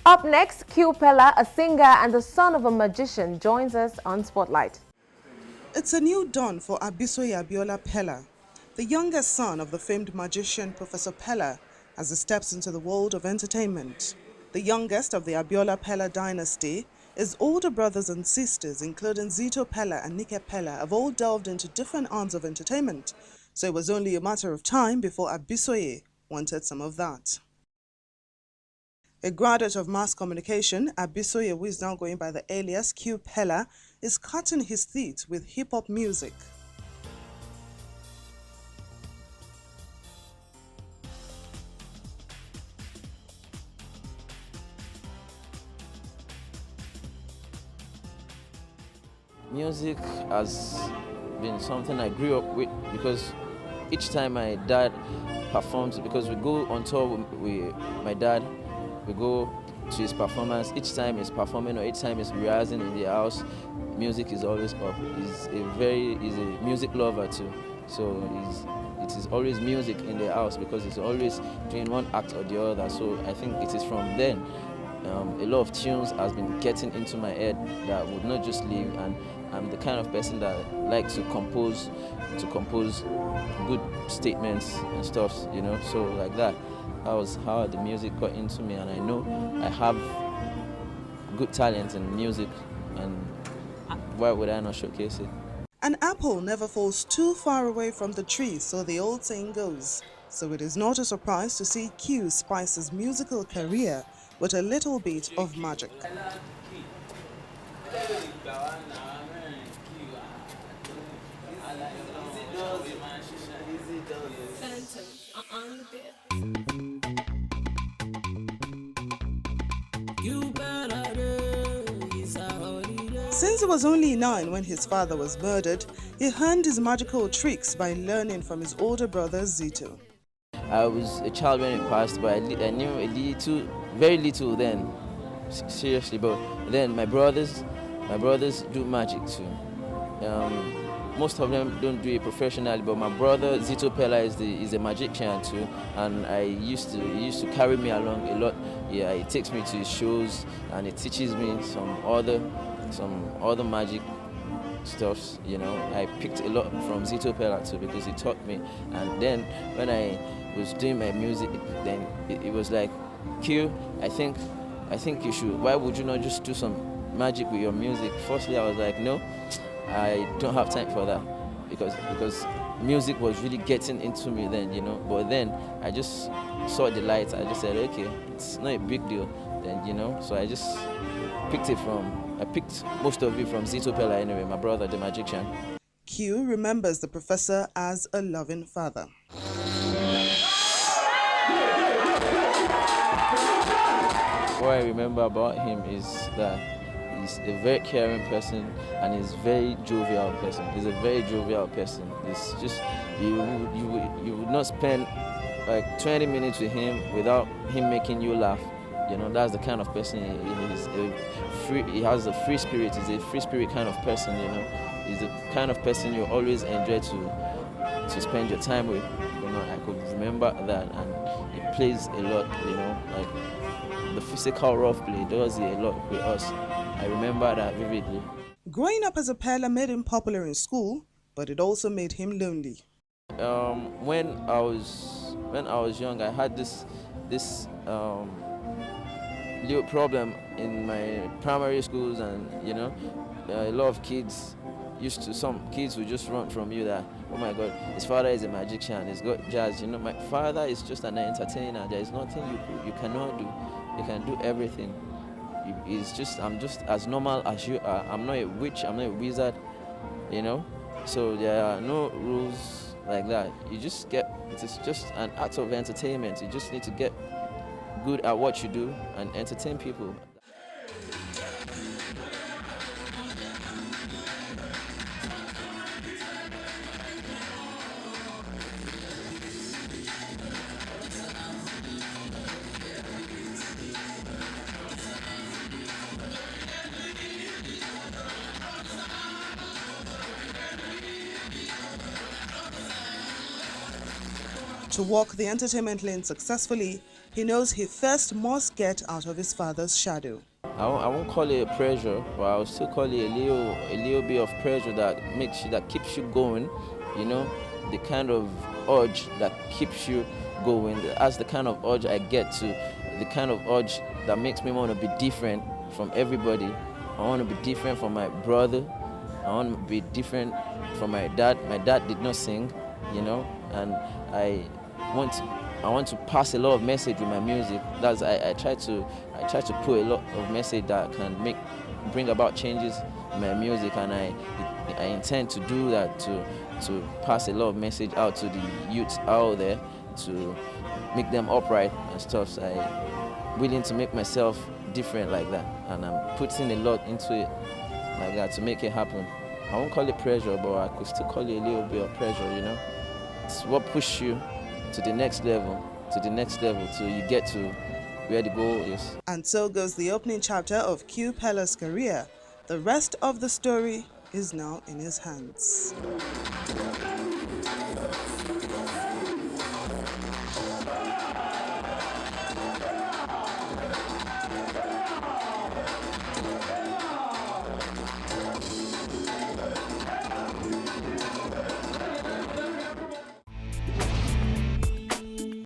Up next, Peller, a singer and the son of a magician, joins us on Spotlight. It's a new dawn for Abisoye Abiola Peller, the youngest son of the famed magician Professor Peller, as he steps into the world of entertainment. The youngest of the Abiola Peller dynasty, his older brothers and sisters, including Zito Peller and Nike Peller, have all delved into different arms of entertainment, so it was only a matter of time before Abisoye wanted some of that. A graduate of mass communication, Abisoye, who is now going by the alias Q Peller, is cutting his teeth with hip-hop music. Music has been something I grew up with because each time my dad performs, because we go on tour with my dad, we go to his performance. Each time he's performing or each time he's rehearsing in the house, music is always up. He's a music lover too. So it is always music in the house because he's always doing one act or the other. So I think it is from then a lot of tunes has been getting into my head that would not just leave, and I'm the kind of person that likes to compose good statements and stuff, you know, so like that. That was how the music got into me, and I know I have good talent in music, and why would I not showcase it? An apple never falls too far away from the tree, so the old saying goes. So it is not a surprise to see Q spice his musical career with a little bit of magic. Since he was only 9 when his father was murdered, he honed his magical tricks by learning from his older brother Zito. I was a child when it passed, but I knew a little, very little then, seriously. But then my brothers do magic too. Most of them don't do it professionally, but my brother Zito Peller is a magician too, and he used to carry me along a lot. Yeah, he takes me to his shows and he teaches me some other magic stuffs. You know, I picked a lot from Zito Peller too because he taught me. And then when I was doing my music, then it was like, Q, I think you should. Why would you not just do some magic with your music? Firstly, I was like, no, I don't have time for that because music was really getting into me then, you know. But then I just saw the light. I just said, okay, it's not a big deal then, you know. So I just picked most of it from Zito Peller anyway, my brother, the magician. Q remembers the professor as a loving father. What I remember about him is that he's a very caring person and he's a very jovial person. He's a very jovial person. It's just, you would not spend like 20 minutes with him without him making you laugh. You know, that's the kind of person he is. He has a free spirit. He's a free spirit kind of person, you know. He's the kind of person you always enjoy to spend your time with. You know, I could remember that, and he plays a lot, you know, like the physical rough play does it a lot with us. I remember that vividly. Growing up as a Peller made him popular in school, but it also made him lonely. When I was young, I had this little problem in my primary schools, and you know, a lot of kids some kids would just run from you that, oh my God, his father is a magician, he's got jazz. You know, my father is just an entertainer. There is nothing you cannot do. You can do everything. I'm just as normal as you are. I'm not a witch, I'm not a wizard, you know. So there are no rules like that. It is just an act of entertainment. You just need to get good at what you do and entertain people. To walk the entertainment lane successfully, He knows he first must get out of his father's shadow. I won't call it a pressure, but I'll still call it a little bit of pressure that makes you, that keeps you going, you know, the kind of urge that keeps you going. That's the kind of urge I get to, the kind of urge that makes me want to be different from everybody. I want to be different from my brother. I want to be different from my dad. My dad did not sing, you know, and I want to pass a lot of message with my music. That's I try to put a lot of message that can bring about changes in my music, and I intend to do that, to pass a lot of message out to the youths out there, to make them upright and stuff. So I'm willing to make myself different like that, and I'm putting a lot into it like that to make it happen. I won't call it pressure, but I could still call it a little bit of pressure, you know. It's what pushes you to the next level, till you get to where the goal is. And so goes the opening chapter of Q Peller's career. The rest of the story is now in his hands.